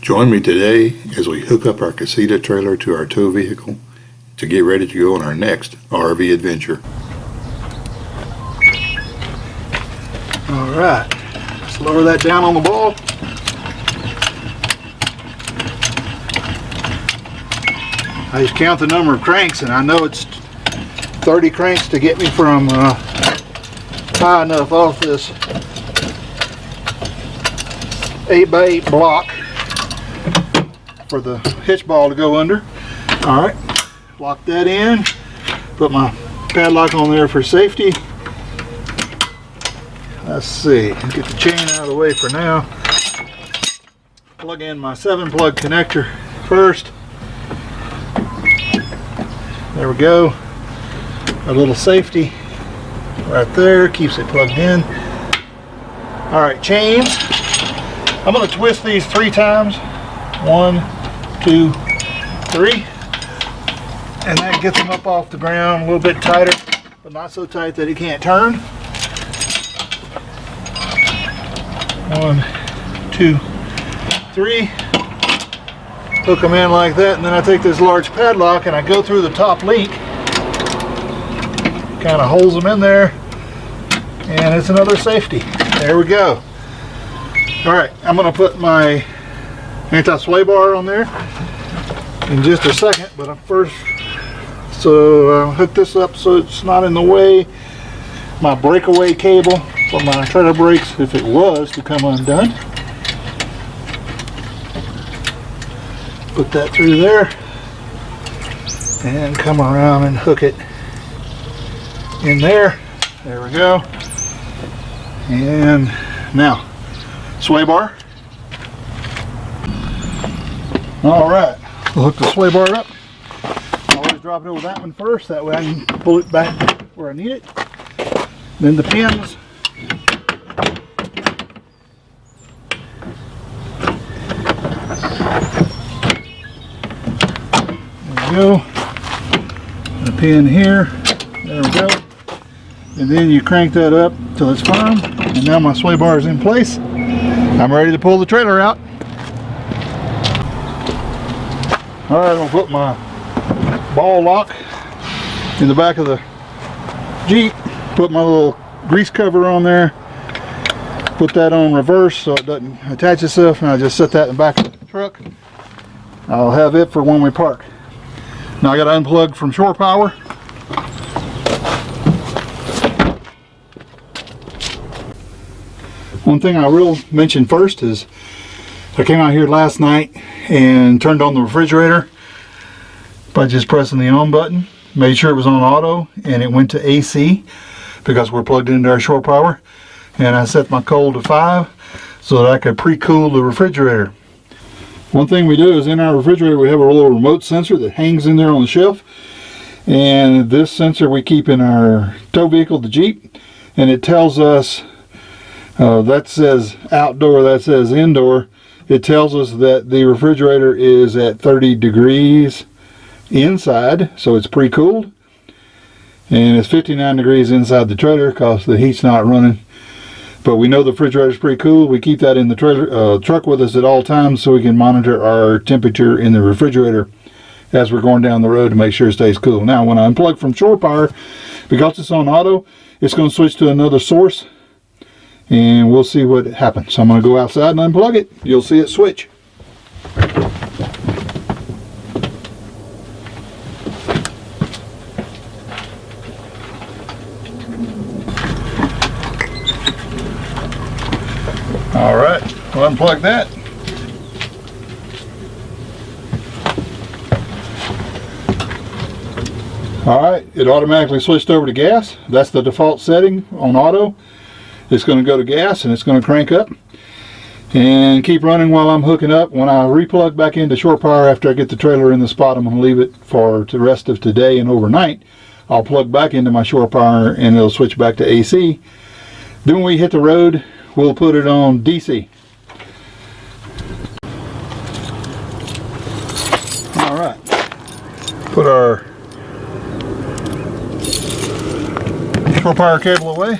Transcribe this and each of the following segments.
Join me today as we hook up our Casita trailer to our tow vehicle to get ready to go on our next RV adventure. Alright, let's lower that down on the ball. I just count the number of cranks and I know it's 30 cranks to get me from high enough off this 8x8 block for the hitch ball to go under. Alright, lock that in, put my padlock on there for safety. Let's see, get the chain out of the way for now. Plug in my 7-plug connector first. There we go. A little safety right there, keeps it plugged in. Alright, chains. I'm going to twist these 3 times. 1, 2, 3. And that gets them up off the ground a little bit tighter, but not so tight that he can't turn. 1, 2, 3. Hook them in like that, and then I take this large padlock and I go through the top link. Kind of holds them in there, and it's another safety. There we go. Alright, I'm going to put my anti-sway bar on there in just a second, but I'm first, so I'll hook this up so it's not in the way. My breakaway cable for my trailer brakes, if it was to come undone. Put that through there and come around and hook it in there. There we go. And now, sway bar. Alright, we'll hook the sway bar up. I always drop it over that one first, that way I can pull it back where I need it. Then the pins. Go. And a pin here. There we go. And then you crank that up till it's firm. And now my sway bar is in place. I'm ready to pull the trailer out. Alright, I'll put my ball lock in the back of the Jeep. Put my little grease cover on there. Put that on reverse so it doesn't attach itself. And I just set that in the back of the truck. I'll have it for when we park. Now I got to unplug from shore power. One thing I will mention first is I came out here last night and turned on the refrigerator by just pressing the on button. Made sure it was on auto and it went to AC because we're plugged into our shore power. And I set my cold to 5 so that I could pre-cool the refrigerator. One thing we do is in our refrigerator we have a little remote sensor that hangs in there on the shelf, and this sensor we keep in our tow vehicle, the Jeep, and it tells us that says outdoor, that says indoor. It tells us that the refrigerator is at 30 degrees inside, so it's pre-cooled, and it's 59 degrees inside the trailer because the heat's not running. But we know the refrigerator is pretty cool. We keep that in the trailer truck with us at all times so we can monitor our temperature in the refrigerator as we're going down the road to make sure it stays cool. Now, when I unplug from shore power, because it's on auto, it's going to switch to another source, and we'll see what happens. So I'm going to go outside and unplug it. You'll see it switch. Alright, we'll unplug that. Alright, it automatically switched over to gas. That's the default setting on auto. It's going to go to gas and it's going to crank up and keep running while I'm hooking up. When I replug back into shore power after I get the trailer in the spot I'm going to leave it for the rest of today and overnight, I'll plug back into my shore power and it'll switch back to AC. Then when we hit the road, we'll put it on DC. Alright, put our shore power cable away.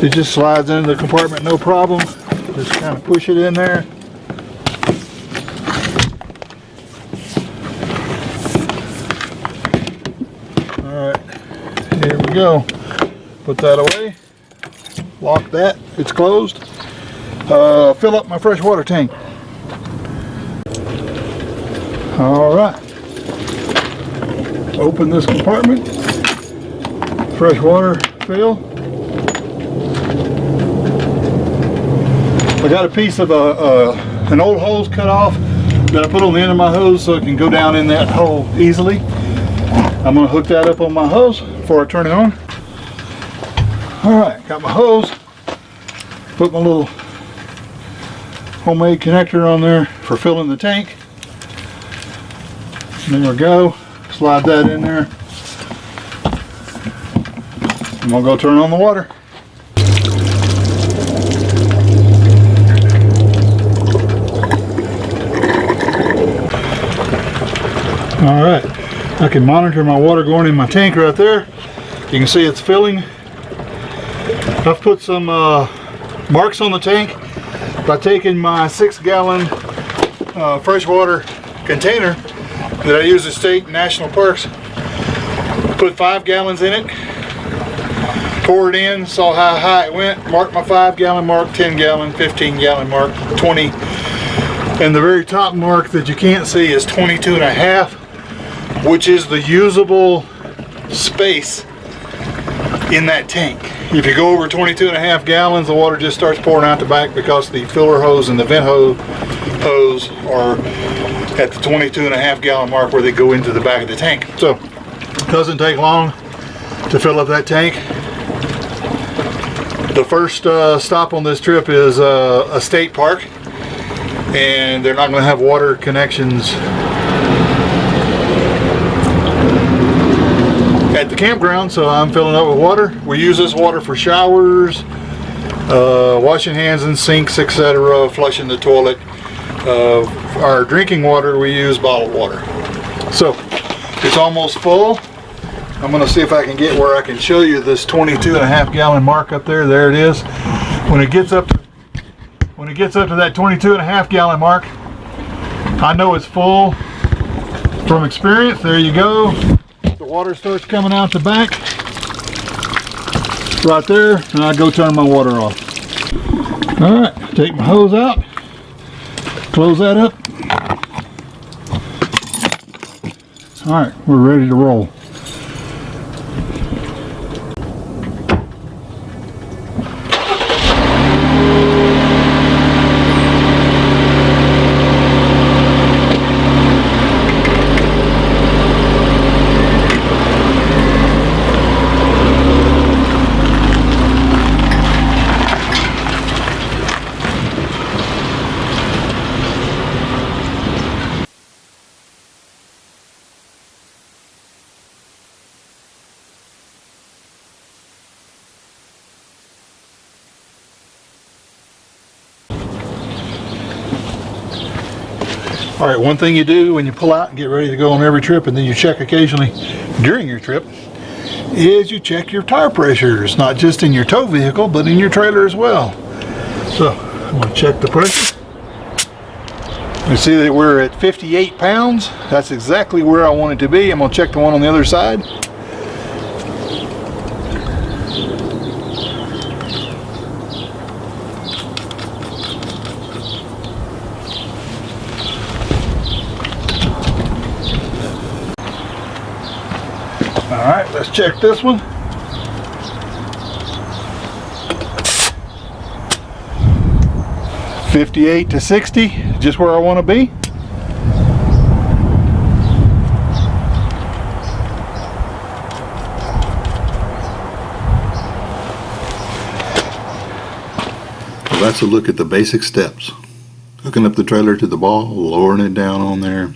It just slides into the compartment, no problem. Just kind of push it in there. Alright, here we go. Put that away. Lock that, it's closed. Fill up my freshwater tank. Alright. Open this compartment. Freshwater fill. I got a piece of an old hose cut off that I put on the end of my hose so it can go down in that hole easily. I'm going to hook that up on my hose before I turn it on. Alright, got my hose. Put my little homemade connector on there for filling the tank. And there we go. Slide that in there. I'm going to go turn on the water. Alright, I can monitor my water going in my tank right there. You can see it's filling. I've put some marks on the tank by taking my 6-gallon freshwater container that I use at state and national parks. Put 5 gallons in it, pour it in, saw how high it went, marked my 5-gallon mark, 10-gallon, 15-gallon mark, 20, and the very top mark that you can't see is 22.5, which is the usable space in that tank. If you go over 22.5 gallons, the water just starts pouring out the back because the filler hose and the vent hose are at the 22.5 gallon mark where they go into the back of the tank. So it doesn't take long to fill up that tank. The first stop on this trip is a state park, and they're not going to have water connections at the campground, so I'm filling up with water. We use this water for showers, washing hands in sinks, etc., flushing the toilet. Our drinking water, we use bottled water. So it's almost full. I'm going to see if I can get where I can show you this 22.5 gallon mark up there. There it is. When it gets up to that 22.5 gallon mark, I know it's full from experience. There you go. The water starts coming out the back right there, and I go turn my water off. Alright, take my hose out, close that up. Alright, we're ready to roll. All right, one thing you do when you pull out and get ready to go on every trip, and then you check occasionally during your trip, is you check your tire pressures, not just in your tow vehicle, but in your trailer as well. So I'm going to check the pressure. You see that we're at 58 pounds. That's exactly where I want it to be. I'm going to check the one on the other side. Alright, let's check this one. $58 to $60, just where I want to be. Well, that's a look at the basic steps. Hooking up the trailer to the ball, lowering it down on there,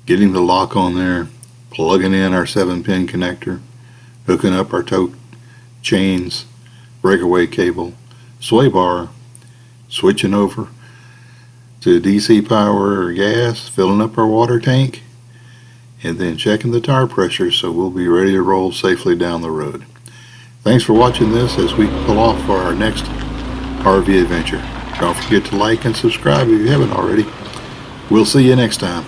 getting the lock on there, plugging in our 7-pin connector, hooking up our tow chains, breakaway cable, sway bar, switching over to DC power or gas, filling up our water tank, and then checking the tire pressure so we'll be ready to roll safely down the road. Thanks for watching this as we pull off for our next RV adventure. Don't forget to like and subscribe if you haven't already. We'll see you next time.